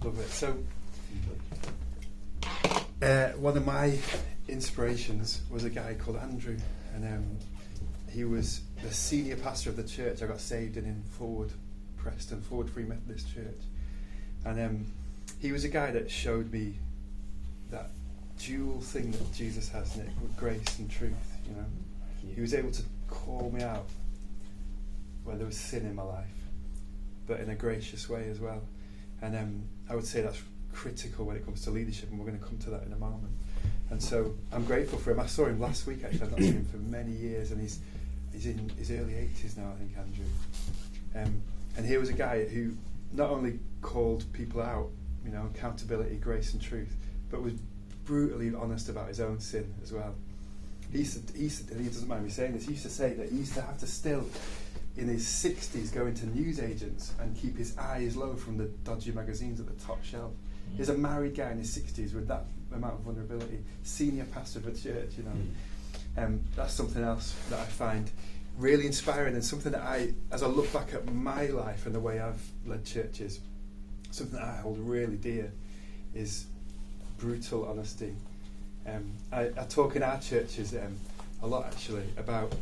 Love it. So, one of my inspirations was a guy called Andrew, and he was the senior pastor of the church I got saved in Forward, Preston, Forward Free Methodist Church. And he was a guy that showed me that dual thing that Jesus has, Nick, with grace and truth, you know. He was able to call me out where there was sin in my life, but in a gracious way as well. And I would say that's critical when it comes to leadership, and we're going to come to that in a moment. And so I'm grateful for him. I saw him last week, actually. I've not seen him for many years, and he's in his early 80s now, I think, Andrew. And here was a guy who not only called people out, you know, accountability, grace and truth, but was brutally honest about his own sin as well. He used to, and he doesn't mind me saying this, he used to say that he used to have to still, in his 60s, go into newsagents and keep his eyes low from the dodgy magazines at the top shelf. He's a married guy in his 60s with that amount of vulnerability, senior pastor of a church, you know. That's something else that I find really inspiring, and something that as I look back at my life and the way I've led churches, something that I hold really dear is brutal honesty. I talk in our churches a lot, actually, about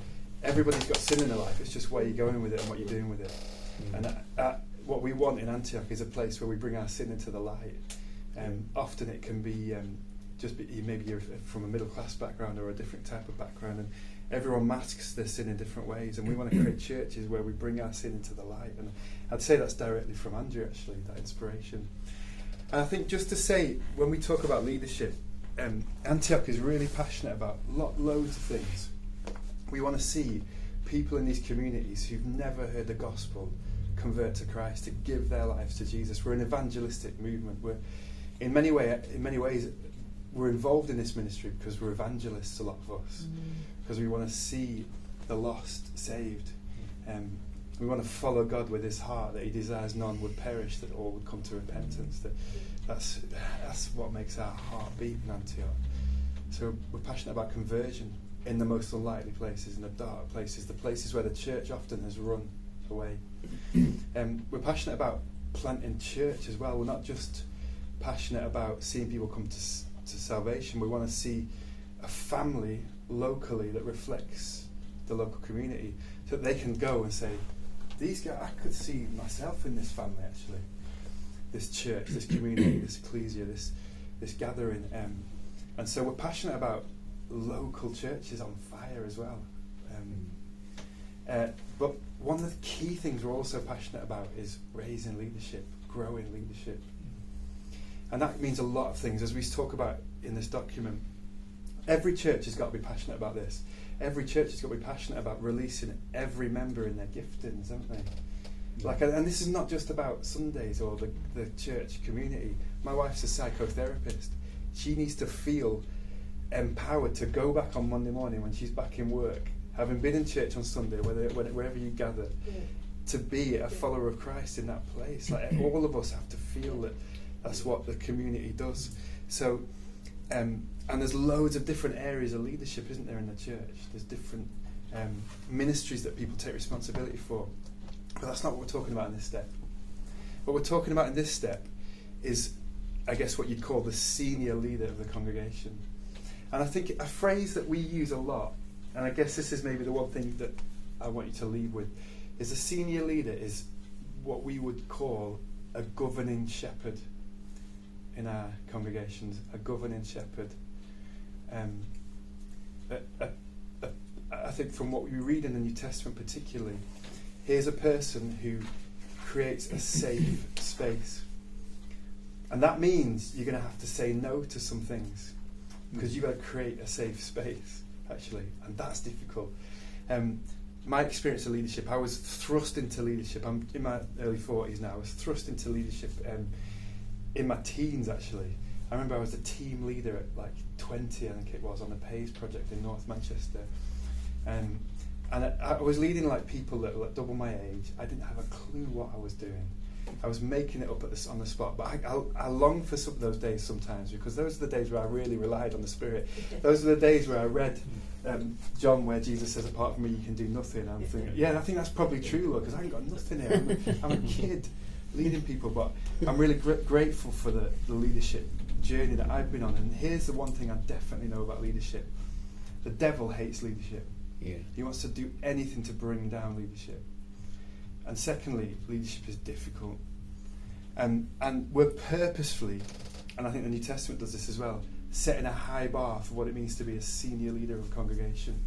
everybody's got sin in their life. It's just where you're going with it and what you're doing with it. And what we want in Antioch is a place where we bring our sin into the light. Often it can be maybe you're from a middle class background or a different type of background, and everyone masks their sin in different ways, and we want to create churches where we bring our sin into the light. And I'd say that's directly from Andrew, actually, that inspiration. And I think just to say, when we talk about leadership, Antioch is really passionate about loads of things. We want to see people in these communities who've never heard the gospel convert to Christ, to give their lives to Jesus. We're an evangelistic movement. We're in many ways we're involved in this ministry because we're evangelists, a lot of us, because we want to see the lost saved. We want to follow God with his heart, that he desires none would perish, that all would come to repentance. That's what makes our heart beat in Antioch. So we're passionate about conversion in the most unlikely places, in the dark places, the places where the church often has run away. We're passionate about planting church as well. We're not just passionate about seeing people come to salvation. We want to see a family locally that reflects the local community, so that they can go and say, these guys, I could see myself in this family, actually, this church, this community, this ecclesia, this gathering. And so we're passionate about local churches on fire as well. But one of the key things we're also passionate about is raising leadership, growing leadership. And that means a lot of things, as we talk about in this document. Every church has got to be passionate about this. Every church has got to be passionate about releasing every member in their giftings, haven't they? And this is not just about Sundays or the church community. My wife's a psychotherapist. She needs to feel empowered to go back on Monday morning when she's back in work, having been in church on Sunday, wherever you gather, to be a follower of Christ in that place. Like, all of us have to feel that that's what the community does. So, and there's loads of different areas of leadership, isn't there, in the church? There's different ministries that people take responsibility for. But that's not what we're talking about in this step. What we're talking about in this step is, I guess, what you'd call the senior leader of the congregation. And I think a phrase that we use a lot, and I guess this is maybe the one thing that I want you to leave with, is a senior leader is what we would call a governing shepherd in our congregations, a governing shepherd. I think from what we read in the New Testament particularly, here's a person who creates a safe space. And that means you're going to have to say no to some things, because you've got to create a safe space, actually, and that's difficult. My experience of leadership, I was thrust into leadership. I'm in my early 40s now. I was thrust into leadership in my teens, actually. I remember I was a team leader at like 20, I think it was, on the PAVE project in North Manchester. And I was leading like people that were like double my age. I didn't have a clue what I was doing. I was making it up on the spot. But I long for some of those days sometimes, because those are the days where I really relied on the Spirit. Those are the days where I read John, where Jesus says, apart from me you can do nothing. I'm thinking, yeah, I think that's probably true, Lord, because I ain't got nothing here. I'm a kid. leading people, but I'm really grateful for the leadership journey that I've been on. And here's the one thing I definitely know about leadership. The devil hates leadership. Yeah. He wants to do anything to bring down leadership. And secondly, leadership is difficult. And we're purposefully, and I think the New Testament does this as well, setting a high bar for what it means to be a senior leader of a congregation.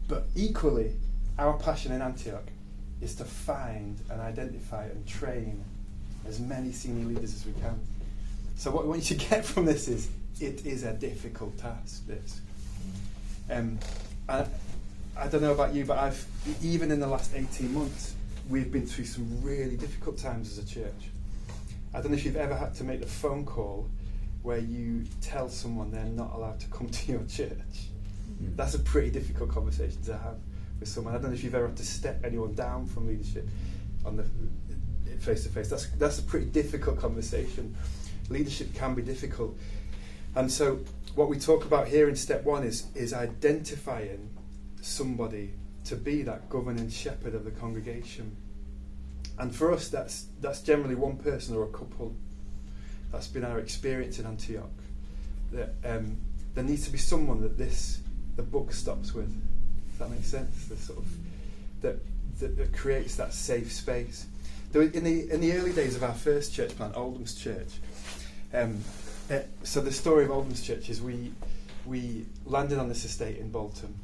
But equally, our passion in Antioch is to find and identify and train as many senior leaders as we can. So what we want you to get from this is, it is a difficult task, this. I don't know about you, but even in the last 18 months, we've been through some really difficult times as a church. I don't know if you've ever had to make the phone call where you tell someone they're not allowed to come to your church. Mm. That's a pretty difficult conversation to have with someone. I don't know if you've ever had to step anyone down from leadership on the face-to-face. That's a pretty difficult conversation. Leadership can be difficult. And so what we talk about here in step one is identifying somebody to be that governing shepherd of the congregation. And for us, that's generally one person or a couple. That's been our experience in Antioch. That there needs to be someone that the book stops with. Does that make sense? The sort of that creates that safe space. In the early days of our first church plant, Oldham's Church. So the story of Oldham's Church is we landed on this estate in Bolton.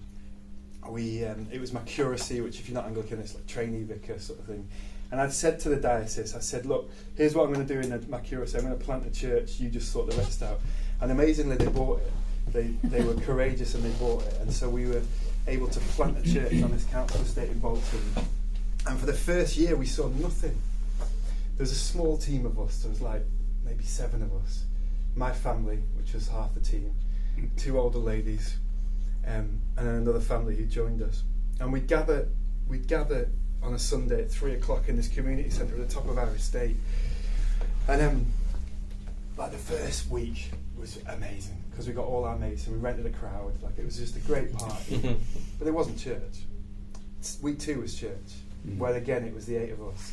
It was my curacy, which if you're not Anglican, it's like trainee vicar sort of thing. And I'd said to the diocese, I said, look, here's what I'm going to do in my curacy. I'm going to plant a church, you just sort the rest out. And amazingly, they bought it. They were courageous and they bought it. And so we were able to plant a church on this council estate in Bolton. And for the first year, we saw nothing. There was a small team of us. There was like maybe 7 of us. My family, which was half the team, 2 older ladies, and then another family who joined us. And we'd gather on a Sunday at 3 o'clock in this community centre at the top of our estate. And like the first week was amazing because we got all our mates and we rented a crowd. Like it was just a great party. But it wasn't church. Week 2 was church, where again it was the 8 of us.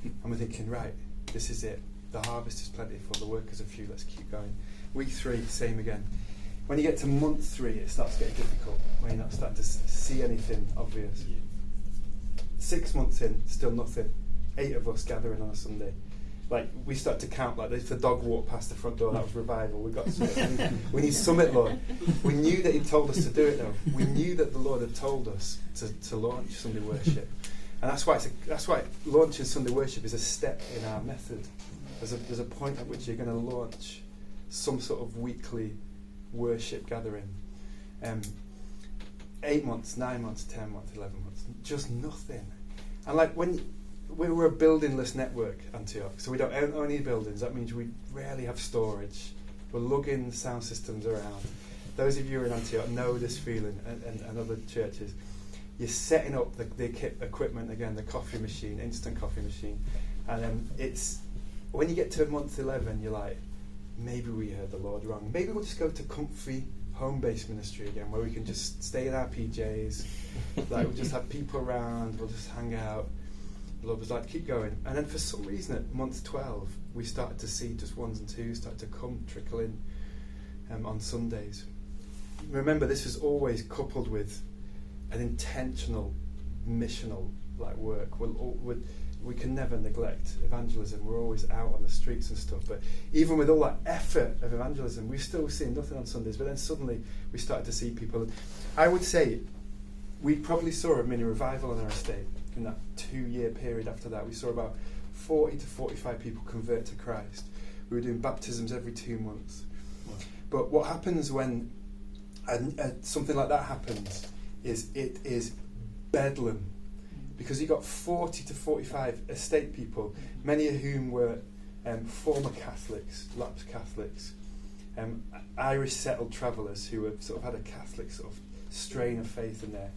And we're thinking, right, this is it. The harvest is plentiful, the workers are few, let's keep going. Week 3, same again. When you get to month 3, it starts getting difficult, when you're not starting to see anything obvious. 6 months in, still nothing. 8 of us gathering on a Sunday. Like, we start to count, like if the dog walked past the front door, that was revival. We got Summit. We need Summit, Lord. We knew that He'd told us to do it, though. We knew that the Lord had told us to launch Sunday worship. And that's why launching Sunday worship is a step in our method. There's a point at which you're going to launch some sort of weekly worship gathering. 8 months, 9 months, 10 months, 11 months, just nothing. And like when we're a buildingless network, Antioch, so we don't own any buildings. That means we rarely have storage. We're lugging sound systems around. Those of you who are in Antioch know this feeling, and other churches. You're setting up the equipment again, the coffee machine, instant coffee machine, and it's when you get to month 11, you're like, maybe we heard the Lord wrong. Maybe we'll just go to comfy home-based ministry again, where we can just stay in our PJs, like we'll just have people around, we'll just hang out. The Lord was like, keep going. And then for some reason at month 12, we started to see just 1s and 2s start to trickle in on Sundays. Remember, this was always coupled with an intentional, missional like work. We can never neglect evangelism. We're always out on the streets and stuff. But even with all that effort of evangelism, we've still seen nothing on Sundays. But then suddenly we started to see people. I would say we probably saw a mini revival on our estate in that 2-year period after that. We saw about 40 to 45 people convert to Christ. We were doing baptisms every 2 months. Wow. But what happens when something like that happens is it is bedlam. Because you got 40 to 45 estate people, many of whom were former Catholics, lapsed Catholics, Irish settled travellers who had sort of had a Catholic sort of strain of faith in there,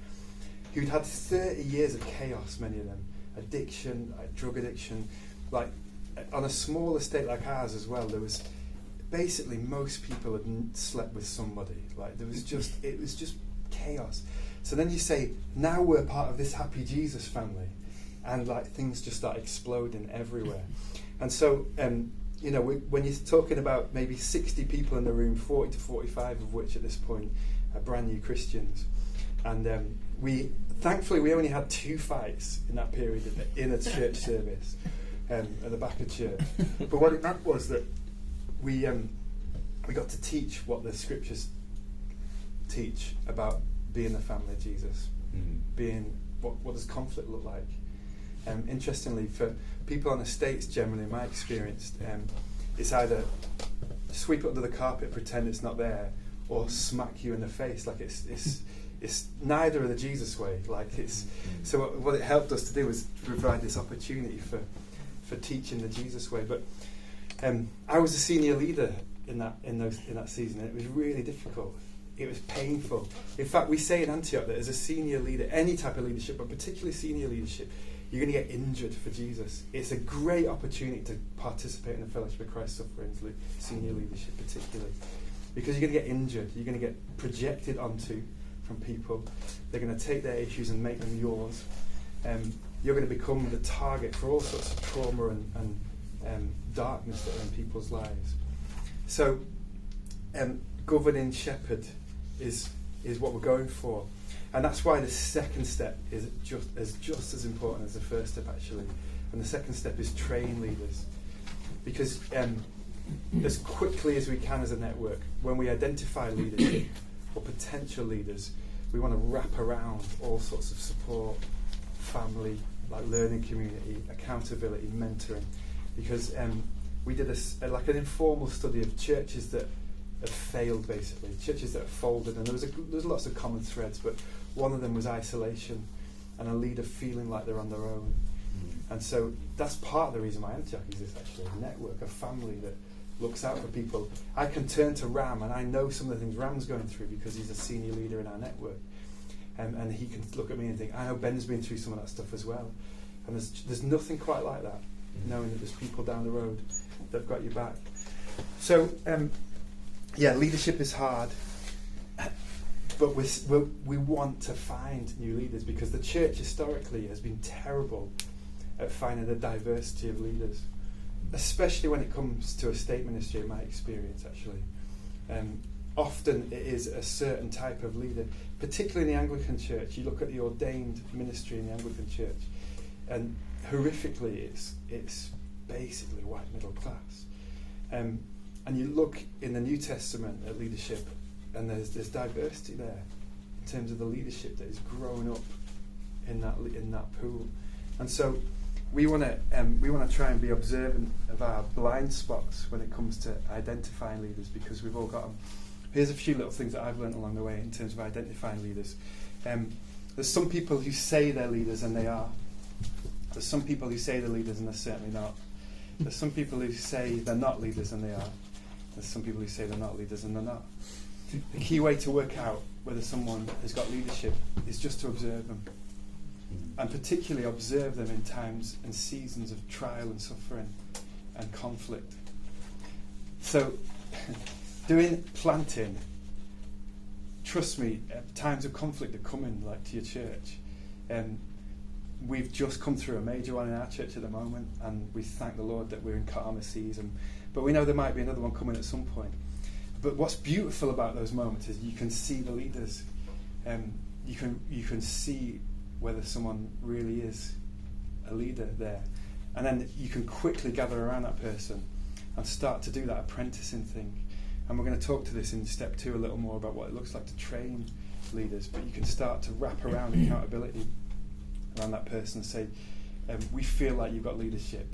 who'd had 30 years of chaos, many of them, addiction, like drug addiction, like on a small estate like ours as well. There was basically most people had slept with somebody. Like it was just chaos. So then you say, now we're part of this happy Jesus family, and like things just start exploding everywhere. And so, you know, when you're talking about maybe 60 people in the room, 40 to 45 of which at this point are brand new Christians, and thankfully we only had 2 fights in that period in a church service at the back of church. But what it meant was that we got to teach what the scriptures teach about being the family of Jesus, being what does conflict look like. Interestingly, for people on the States, generally, in my experience, it's either sweep it under the carpet, pretend it's not there, or smack you in the face. Like it's neither of the Jesus way. Like so what it helped us to do was provide this opportunity for teaching the Jesus way. But I was a senior leader in that season, and it was really difficult. It was painful. In fact, we say in Antioch that as a senior leader, any type of leadership, but particularly senior leadership, you're going to get injured for Jesus. It's a great opportunity to participate in the fellowship of Christ's sufferings, senior leadership particularly, because you're going to get injured. You're going to get projected onto from people. They're going to take their issues and make them yours. You're going to become the target for all sorts of trauma and darkness that are in people's lives. So, governing shepherd is what we're going for. And that's why the second step is just as important as the first step, actually. And the second step is train leaders. Because as quickly as we can as a network, when we identify leadership or potential leaders, we want to wrap around all sorts of support, family, like learning community, accountability, mentoring. Because we did like an informal study of churches that have failed, basically, churches that have folded, and there's lots of common threads, but one of them was isolation and a leader feeling like they're on their own. And so that's part of the reason why Antioch exists, actually, a network, a family that looks out for people. I can turn to Ram, and I know some of the things Ram's going through because he's a senior leader in our network, and he can look at me and think, I know Ben's been through some of that stuff as well. And there's nothing quite like that, knowing that there's people down the road that've got your back. So leadership is hard, but we want to find new leaders, because the church historically has been terrible at finding the diversity of leaders, especially when it comes to a state ministry, in my experience, actually. Often it is a certain type of leader, particularly in the Anglican Church. You look at the ordained ministry in the Anglican Church, and horrifically it's basically white middle class. And you look in the New Testament at leadership, and there's diversity there in terms of the leadership that is growing up in that pool. And so we want to try and be observant of our blind spots when it comes to identifying leaders, because we've all got them. Here's a few little things that I've learned along the way in terms of identifying leaders. There's some people who say they're leaders and they are. There's some people who say they're leaders and they're certainly not. There's some people who say they're not leaders and they are. There's some people who say they're not leaders and they're not. The key way to work out whether someone has got leadership is just to observe them. And particularly observe them in times and seasons of trial and suffering and conflict. So, doing planting, trust me, times of conflict are coming, like, to your church. We've just come through a major one in our church at the moment, and we thank the Lord that we're in calmer season. But we know there might be another one coming at some point. But what's beautiful about those moments is you can see the leaders. You can see whether someone really is a leader there. And then you can quickly gather around that person and start to do that apprenticing thing. And we're going to talk to this in step 2 a little more about what it looks like to train leaders. But you can start to wrap around accountability around that person and say, we feel like you've got leadership,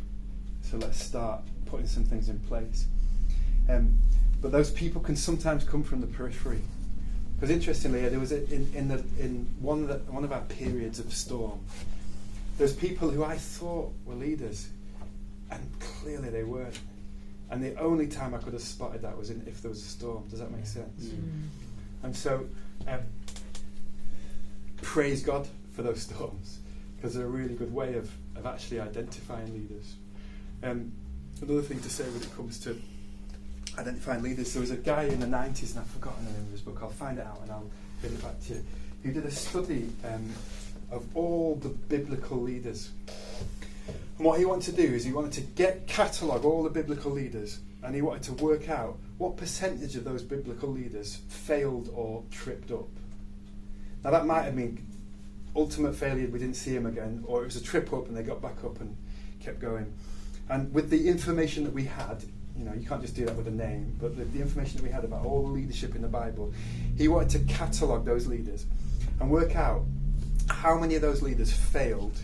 so let's start putting some things in place. But those people can sometimes come from the periphery. Because interestingly, there was in one of our periods of storm, there's people who I thought were leaders, and clearly they weren't. And the only time I could have spotted that was if there was a storm. Does that make sense? And so, praise God for those storms, because they're a really good way of actually identifying leaders. Another thing to say when it comes to identifying leaders, there was a guy in the 90s, and I've forgotten the name of his book, I'll find it out and I'll give it back to you, who did a study of all the biblical leaders. And what he wanted to do is he wanted to catalogue all the biblical leaders, and he wanted to work out what percentage of those biblical leaders failed or tripped up. Now that might have been ultimate failure, we didn't see him again, or it was a trip up and they got back up and kept going. And with the information that we had, you can't just do that with a name, but the information that we had about all the leadership in the Bible, he wanted to catalogue those leaders and work out how many of those leaders failed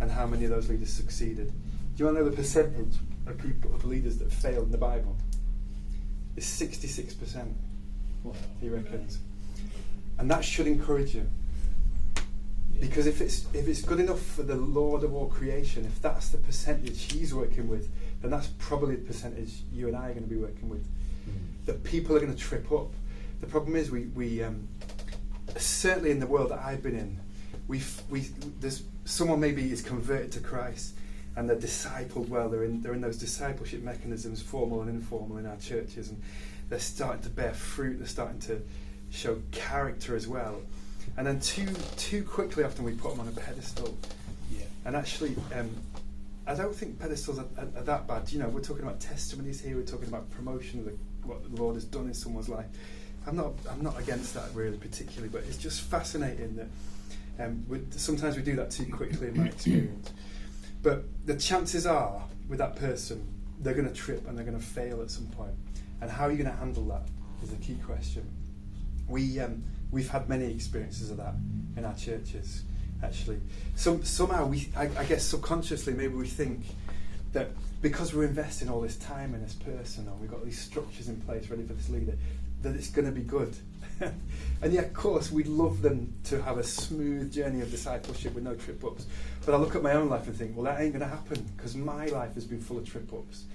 and how many of those leaders succeeded. Do you want to know the percentage of leaders that failed in the Bible? It's 66%, he reckons. And that should encourage you. Because if it's good enough for the Lord of all creation, if that's the percentage he's working with, then that's probably the percentage you and I are going to be working with. That people are going to trip up. The problem is we certainly in the world that I've been in, there's someone maybe is converted to Christ and they're discipled well. They're in those discipleship mechanisms, formal and informal, in our churches, and they're starting to bear fruit. They're starting to show character as well. And then too quickly often we put them on a pedestal. Yeah. And actually, I don't think pedestals are that bad. We're talking about testimonies here. We're talking about promotion of what the Lord has done in someone's life. I'm not against that really particularly, but it's just fascinating that sometimes we do that too quickly in my experience. But the chances are with that person, they're going to trip and they're going to fail at some point. And how are you going to handle that is a key question. We've had many experiences of that in our churches, actually. Somehow, I guess subconsciously, maybe we think that because we're investing all this time in this person, or we've got these structures in place ready for this leader, that it's going to be good. And yet, of course, we'd love them to have a smooth journey of discipleship with no trip-ups. But I look at my own life and think, well, that ain't going to happen, because my life has been full of trip-ups.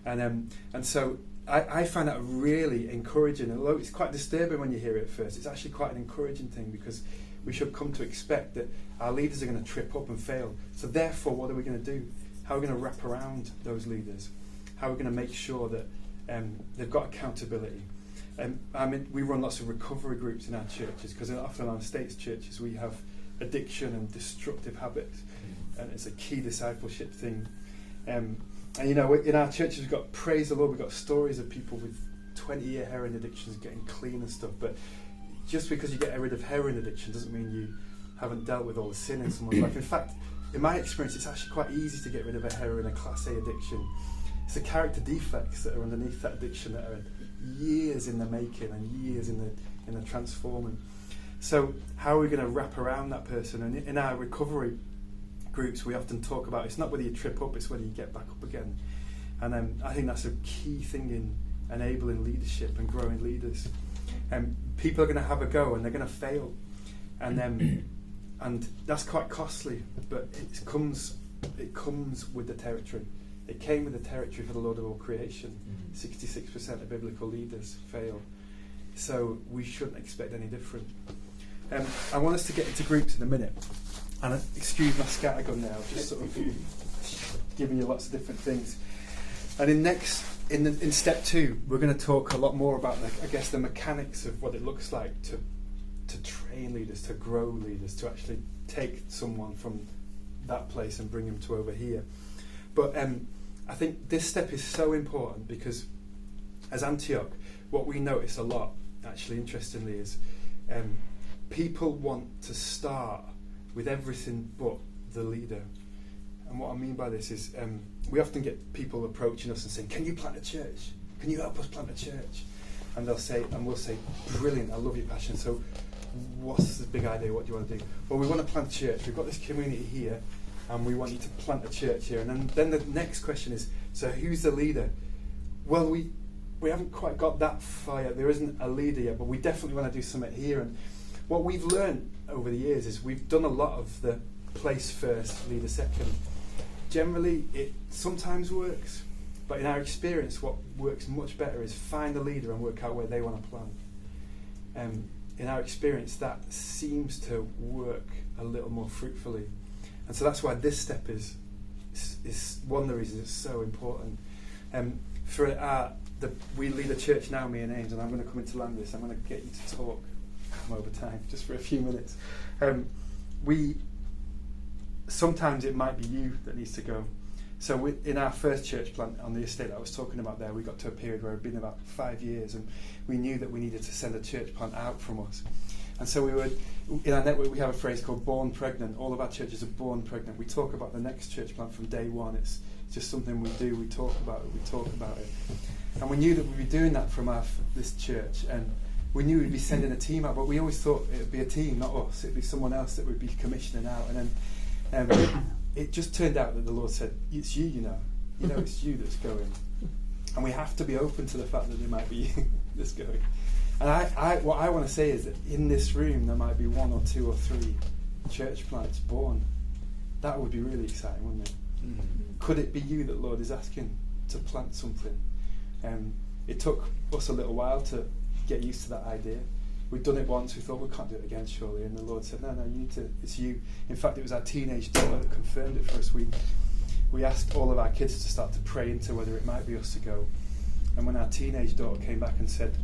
And so I find that really encouraging. Although it's quite disturbing when you hear it at first, it's actually quite an encouraging thing, because we should come to expect that our leaders are going to trip up and fail. So therefore, what are we going to do? How are we going to wrap around those leaders? How are we going to make sure that they've got accountability? We run lots of recovery groups in our churches, because often in our States churches we have addiction and destructive habits, and it's a key discipleship thing. And in our churches we've got, praise the Lord, we've got stories of people with 20-year heroin addictions getting clean and stuff. But just because you get rid of heroin addiction doesn't mean you haven't dealt with all the sin in someone's life. In fact, in my experience, it's actually quite easy to get rid of a heroin, a Class A addiction. It's the character defects that are underneath that addiction that are years in the making and years in the transforming. So how are we going to wrap around that person? And in our recovery groups, we often talk about, it's not whether you trip up, it's whether you get back up again. And I think that's a key thing in enabling leadership and growing leaders. People are going to have a go and they're going to fail, and that's quite costly. But it comes with the territory. It came with the territory for the Lord of all creation. 66% of biblical leaders fail, so we shouldn't expect any different. I want us to get into groups in a minute, and excuse my scattergun now, just sort of giving you lots of different things. And in step 2, we're going to talk a lot more about the mechanics of what it looks like to train leaders, to grow leaders, to actually take someone from that place and bring them to over here. But I think this step is so important, because as Antioch, what we notice a lot, actually interestingly, is people want to start with everything but the leader. And what I mean by this is we often get people approaching us and saying, can you plant a church? Can you help us plant a church? And we'll say, brilliant, I love your passion. So what's the big idea? What do you want to do? Well, we want to plant a church. We've got this community here, and we want you to plant a church here. And then the next question is, so who's the leader? Well, we haven't quite got that far yet. There isn't a leader yet, but we definitely want to do something here. And what we've learned over the years is we've done a lot of the place first, leader second. Generally, it sometimes works, but in our experience, what works much better is find a leader and work out where they want to plant. In our experience, that seems to work a little more fruitfully. And so that's why this step is one of the reasons it's so important. We lead a church now, me and Ames, and I'm going to come into land this. I'm going to get you to talk over time, just for a few minutes. sometimes it might be you that needs to go. So in our first church plant on the estate that I was talking about there, we got to a period where it had been about 5 years, and we knew that we needed to send a church plant out from us. And so we would, in our network, we have a phrase called born pregnant. All of our churches are born pregnant. We talk about the next church plant from day one. It's just something we do. We talk about it. And we knew that we'd be doing that from this church, and we knew we'd be sending a team out, but we always thought it would be a team, not us. It would be someone else that would be commissioning out. And then it just turned out that the Lord said, it's you, you know, it's you that's going. And we have to be open to the fact that there might be you that's going. And what I want to say is that in this room there might be 1 or 2 or 3 church plants born. That would be really exciting, wouldn't it? Mm-hmm. Could it be you that Lord is asking to plant something? It took us a little while to get used to that idea. We'd done it once, we thought we can't do it again surely, and the Lord said, no, you need to, it's you. In fact, it was our teenage daughter that confirmed it for us. We asked all of our kids to start to pray into whether it might be us to go. And when our teenage daughter came back and said,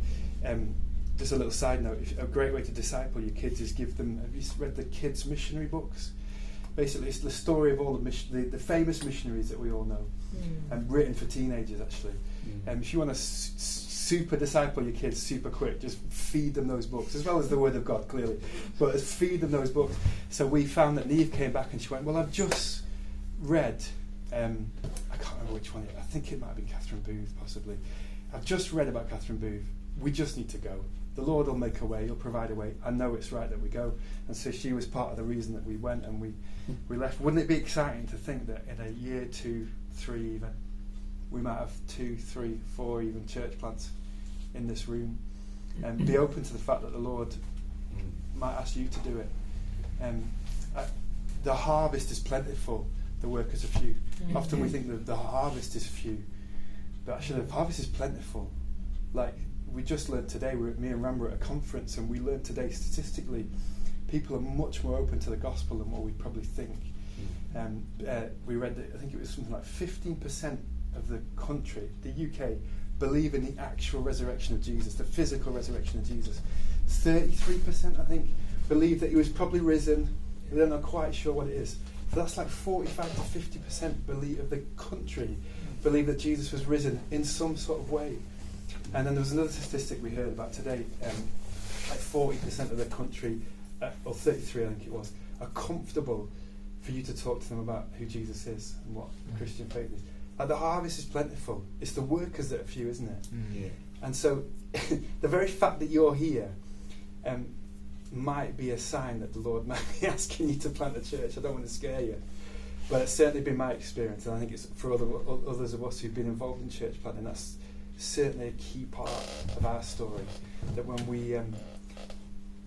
just a little side note, a great way to disciple your kids is give them, have you read the kids' missionary books? Basically, it's the story of all the famous missionaries that we all know, and written for teenagers actually. If you want to super disciple your kids super quick, just feed them those books, as well as the Word of God, clearly, but feed them those books. So we found that Neve came back and she went, well, I've just read, I can't remember which one, I think it might have been Catherine Booth, possibly. I've just read about Catherine Booth. We just need to go. The Lord will make a way, He'll provide a way. I know it's right that we go. And so she was part of the reason that we went and we left. Wouldn't it be exciting to think that in a year, 2, 3 even, we might have 2, 3, 4 even church plants in this room, and be open to the fact that the Lord might ask you to do it. The harvest is plentiful, the workers are few. Often we think that the harvest is few, but actually the harvest is plentiful. Like we just learned today, me and Ram were at a conference, and we learned today statistically people are much more open to the gospel than what we probably think. We read that I think it was something like 15% of the country, the UK, believe in the actual resurrection of Jesus, the physical resurrection of Jesus. 33%, I think, believe that He was probably risen. They're not quite sure what it is. So that's like 45 to 50% believe of the country believe that Jesus was risen in some sort of way. And then there was another statistic we heard about today. Like 40% of the country, or 33 I think it was, are comfortable for you to talk to them about who Jesus is and what Christian faith is. The harvest is plentiful. It's the workers that are few, isn't it? Yeah. And so the very fact that you're here might be a sign that the Lord might be asking you to plant a church. I don't want to scare you, but it's certainly been my experience, and I think it's for others of us who've been involved in church planting, that's certainly a key part of our story, that when we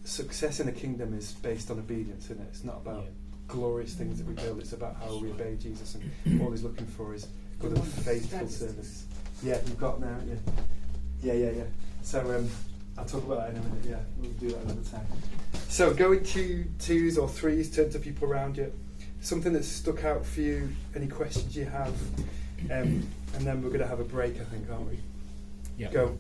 success in the kingdom is based on obedience, isn't it? It's not about glorious things that we build, it's about how we obey Jesus, and all He's looking for is good and faithful service. Yeah, you've got now, yeah. So I'll talk about that in a minute. Yeah, we'll do that another time. So going to 2s or 3s, turn to people around you. Something that's stuck out for you, any questions you have, and then we're going to have a break, I think, aren't we? Yeah. Go.